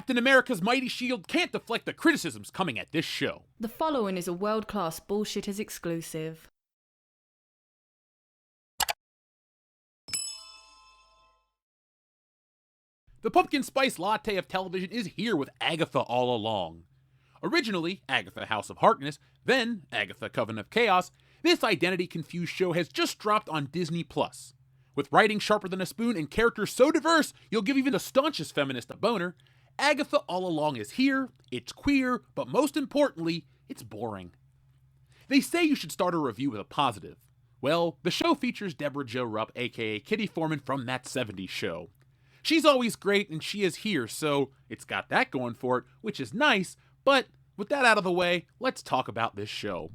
Captain America's mighty shield can't deflect the criticisms coming at this show. The following is a World-Class Bullshitters exclusive. The pumpkin spice latte of television is here with Agatha all along. Originally Agatha House of Harkness, then Agatha Coven of Chaos, this identity-confused show has just dropped on Disney+. With writing sharper than a spoon and characters so diverse you'll give even the staunchest feminist a boner, Agatha All Along is here, it's queer, but most importantly, it's boring. They say you should start a review with a positive. Well, the show features Deborah Jo Rupp, aka Kitty Foreman from That 70s Show. She's always great and she is here, so it's got that going for it, which is nice, but with that out of the way, let's talk about this show.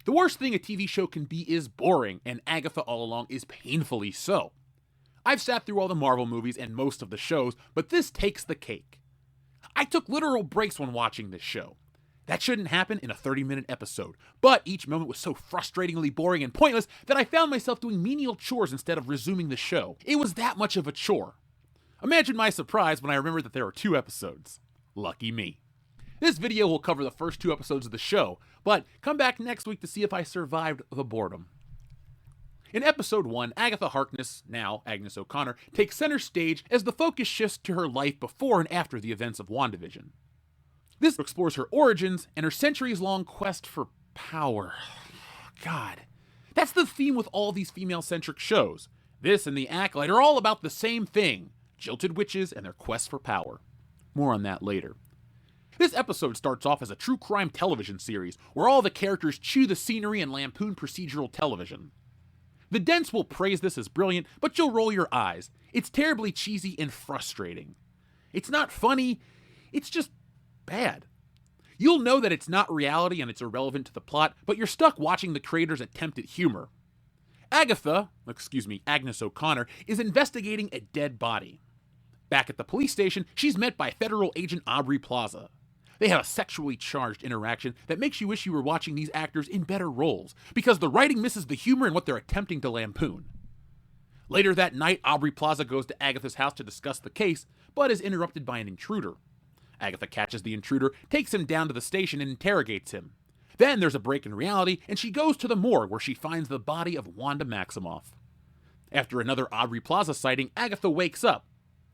The worst thing a TV show can be is boring, and Agatha All Along is painfully so. I've sat through all the Marvel movies and most of the shows, but this takes the cake. I took literal breaks when watching this show. That shouldn't happen in a 30-minute episode, but each moment was so frustratingly boring and pointless that I found myself doing menial chores instead of resuming the show. It was that much of a chore. Imagine my surprise when I remembered that there were 2 episodes. Lucky me. This video will cover the first 2 episodes of the show, but come back next week to see if I survived the boredom. In episode 1, Agatha Harkness, now Agnes O'Connor, takes center stage as the focus shifts to her life before and after the events of WandaVision. This explores her origins and her centuries-long quest for power. God, that's the theme with all these female-centric shows. This and The Acolyte are all about the same thing, jilted witches and their quest for power. More on that later. This episode starts off as a true crime television series, where all the characters chew the scenery and lampoon procedural television. The Dents will praise this as brilliant, but you'll roll your eyes. It's terribly cheesy and frustrating. It's not funny, it's just bad. You'll know that it's not reality and it's irrelevant to the plot, but you're stuck watching the creators' attempt at humor. Agnes O'Connor, is investigating a dead body. Back at the police station, she's met by federal agent Aubrey Plaza. They have a sexually charged interaction that makes you wish you were watching these actors in better roles, because the writing misses the humor in what they're attempting to lampoon. Later that night, Aubrey Plaza goes to Agatha's house to discuss the case, but is interrupted by an intruder. Agatha catches the intruder, takes him down to the station and interrogates him. Then there's a break in reality, and she goes to the morgue where she finds the body of Wanda Maximoff. After another Aubrey Plaza sighting, Agatha wakes up.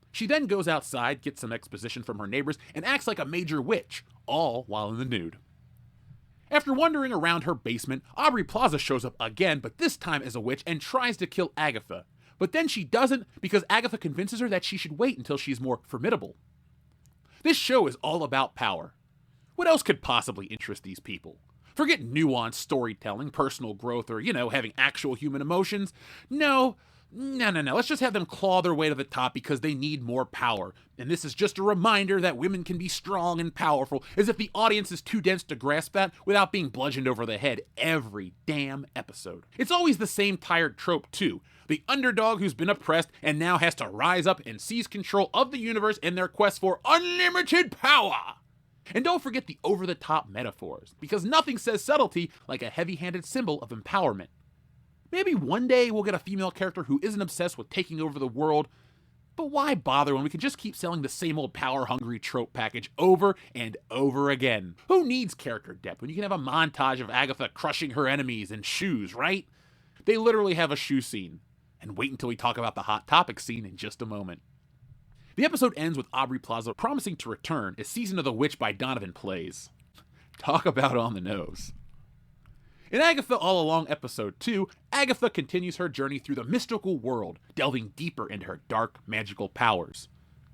She then goes outside, gets some exposition from her neighbors, and acts like a major witch, all while in the nude. After wandering around her basement, Aubrey Plaza shows up again, but this time as a witch, and tries to kill Agatha. But then she doesn't, because Agatha convinces her that she should wait until she's more formidable. This show is all about power. What else could possibly interest these people? Forget nuanced storytelling, personal growth, or, having actual human emotions. No. Let's just have them claw their way to the top because they need more power. And this is just a reminder that women can be strong and powerful, as if the audience is too dense to grasp that without being bludgeoned over the head every damn episode. It's always the same tired trope, too. The underdog who's been oppressed and now has to rise up and seize control of the universe in their quest for unlimited power. And don't forget the over-the-top metaphors, because nothing says subtlety like a heavy-handed symbol of empowerment. Maybe one day we'll get a female character who isn't obsessed with taking over the world, but why bother when we can just keep selling the same old power-hungry trope package over and over again? Who needs character depth when you can have a montage of Agatha crushing her enemies in shoes, right? They literally have a shoe scene. And wait until we talk about the Hot Topic scene in just a moment. The episode ends with Aubrey Plaza promising to return as Season of the Witch by Donovan plays. Talk about on the nose. In Agatha All Along episode 2, Agatha continues her journey through the mystical world, delving deeper into her dark, magical powers,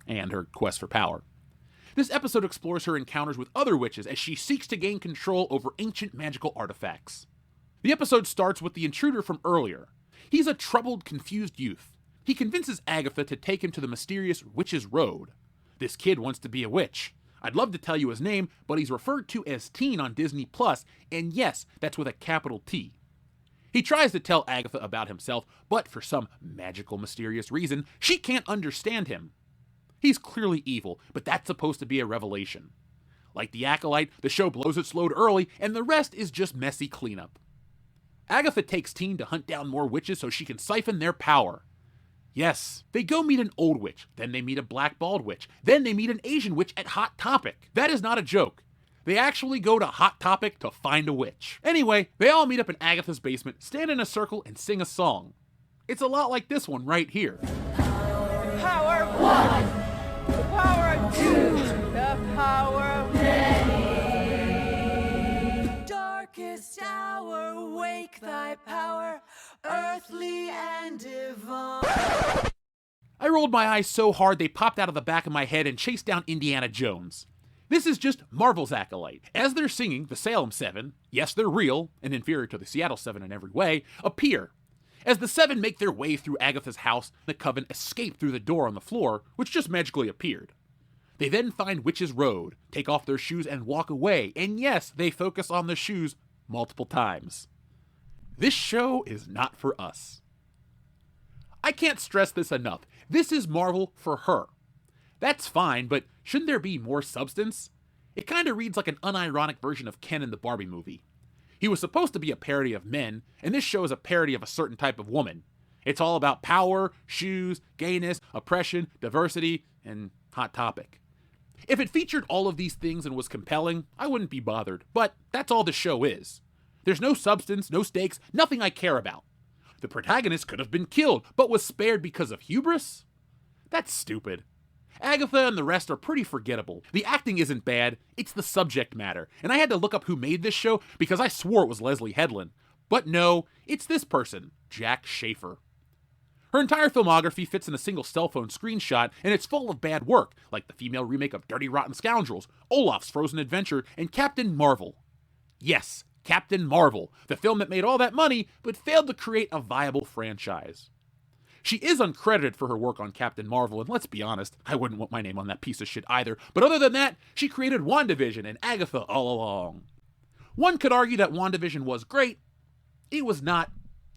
and her quest for power. This episode explores her encounters with other witches as she seeks to gain control over ancient magical artifacts. The episode starts with the intruder from earlier. He's a troubled, confused youth. He convinces Agatha to take him to the mysterious Witch's Road. This kid wants to be a witch. I'd love to tell you his name, but he's referred to as Teen on Disney+, and yes, that's with a capital T. He tries to tell Agatha about himself, but for some magical, mysterious reason, she can't understand him. He's clearly evil, but that's supposed to be a revelation. Like The Acolyte, the show blows its load early, and the rest is just messy cleanup. Agatha takes Teen to hunt down more witches so she can siphon their power. Yes, they go meet an old witch, then they meet a black bald witch, then they meet an Asian witch at Hot Topic. That is not a joke. They actually go to Hot Topic to find a witch. Anyway, they all meet up in Agatha's basement, stand in a circle, and sing a song. It's a lot like this one right here. Power of one, the power of two, the power of many. Darkest hour, wake thy power, earthly and divine. I rolled my eyes so hard they popped out of the back of my head and chased down Indiana Jones. This is just Marvel's Acolyte. As they're singing, the Salem Seven, yes, they're real, and inferior to the Seattle Seven in every way, appear. As the Seven make their way through Agatha's house, the Coven escape through the door on the floor, which just magically appeared. They then find Witch's Road, take off their shoes, and walk away, and yes, they focus on the shoes multiple times. This show is not for us. I can't stress this enough. This is Marvel for her. That's fine, but shouldn't there be more substance? It kind of reads like an unironic version of Ken in the Barbie movie. He was supposed to be a parody of men, and this show is a parody of a certain type of woman. It's all about power, shoes, gayness, oppression, diversity, and Hot Topic. If it featured all of these things and was compelling, I wouldn't be bothered, but that's all the show is. There's no substance, no stakes, nothing I care about. The protagonist could have been killed, but was spared because of hubris? That's stupid. Agatha and the rest are pretty forgettable. The acting isn't bad, it's the subject matter. And I had to look up who made this show because I swore it was Leslie Headland. But no, it's this person, Jack Schaefer. Her entire filmography fits in a single cell phone screenshot, and it's full of bad work, like the female remake of Dirty Rotten Scoundrels, Olaf's Frozen Adventure, and Captain Marvel. Yes, Captain Marvel, the film that made all that money, but failed to create a viable franchise. She is uncredited for her work on Captain Marvel, and let's be honest, I wouldn't want my name on that piece of shit either, but other than that, she created WandaVision and Agatha all along. One could argue that WandaVision was great. It was not.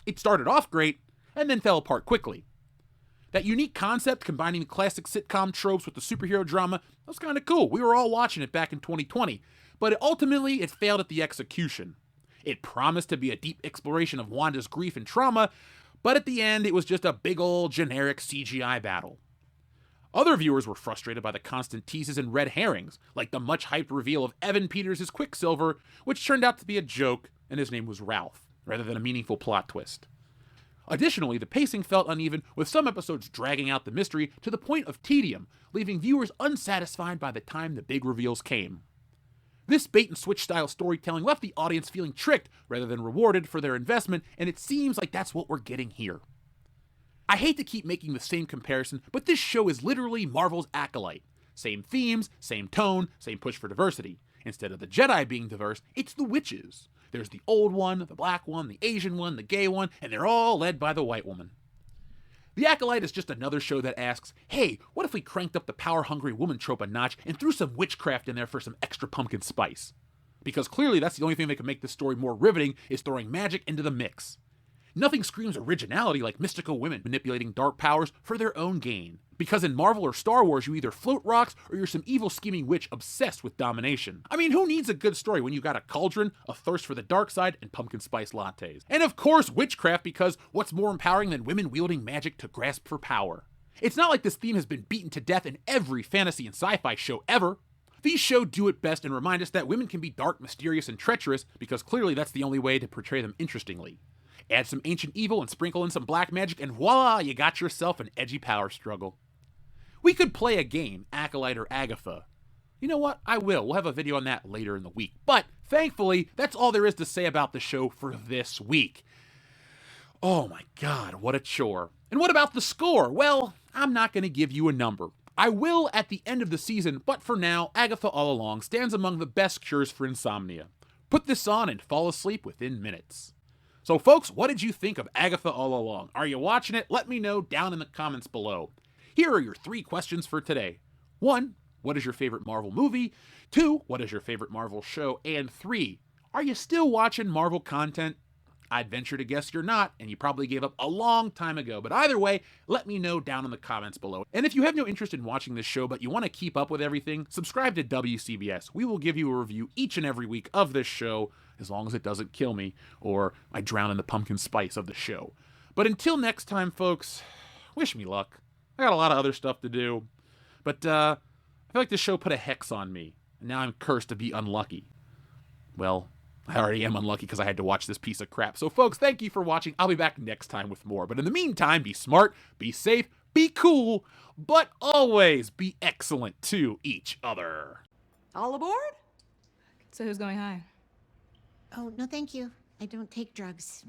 It started off great, and then fell apart quickly. That unique concept, combining the classic sitcom tropes with the superhero drama, that was kind of cool. We were all watching it back in 2020, but ultimately it failed at the execution. It promised to be a deep exploration of Wanda's grief and trauma, but at the end, it was just a big old generic CGI battle. Other viewers were frustrated by the constant teases and red herrings, like the much-hyped reveal of Evan Peters as Quicksilver, which turned out to be a joke, and his name was Ralph, rather than a meaningful plot twist. Additionally, the pacing felt uneven, with some episodes dragging out the mystery to the point of tedium, leaving viewers unsatisfied by the time the big reveals came. This bait-and-switch style storytelling left the audience feeling tricked rather than rewarded for their investment, and it seems like that's what we're getting here. I hate to keep making the same comparison, but this show is literally Marvel's Acolyte. Same themes, same tone, same push for diversity. Instead of the Jedi being diverse, it's the witches. There's the old one, the black one, the Asian one, the gay one, and they're all led by the white woman. The Acolyte is just another show that asks, hey, what if we cranked up the power-hungry woman trope a notch and threw some witchcraft in there for some extra pumpkin spice? Because clearly that's the only thing that can make this story more riveting is throwing magic into the mix. Nothing screams originality like mystical women manipulating dark powers for their own gain. Because in Marvel or Star Wars, you either float rocks or you're some evil scheming witch obsessed with domination. I mean, who needs a good story when you got a cauldron, a thirst for the dark side, and pumpkin spice lattes? And of course, witchcraft, because what's more empowering than women wielding magic to grasp for power? It's not like this theme has been beaten to death in every fantasy and sci-fi show ever. These shows do it best and remind us that women can be dark, mysterious, and treacherous, because clearly that's the only way to portray them interestingly. Add some ancient evil and sprinkle in some black magic, and voila, you got yourself an edgy power struggle. We could play a game, Acolyte or Agatha. You know what? I will. We'll have a video on that later in the week. But thankfully, that's all there is to say about the show for this week. Oh my god, what a chore. And what about the score? Well, I'm not going to give you a number. I will at the end of the season, but for now, Agatha All Along stands among the best cures for insomnia. Put this on and fall asleep within minutes. So folks, what did you think of Agatha All Along? Are you watching it? Let me know down in the comments below. Here are your 3 questions for today. 1, what is your favorite Marvel movie? 2, what is your favorite Marvel show? And 3, are you still watching Marvel content? I'd venture to guess you're not, and you probably gave up a long time ago. But either way, let me know down in the comments below. And if you have no interest in watching this show, but you want to keep up with everything, subscribe to WCBS. We will give you a review each and every week of this show, as long as it doesn't kill me, or I drown in the pumpkin spice of the show. But until next time, folks, wish me luck. I got a lot of other stuff to do. But I feel like this show put a hex on me, and now I'm cursed to be unlucky. Well, I already am unlucky because I had to watch this piece of crap. So folks, thank you for watching. I'll be back next time with more. But in the meantime, be smart, be safe, be cool, but always be excellent to each other. All aboard? So who's going high? Oh, no thank you. I don't take drugs.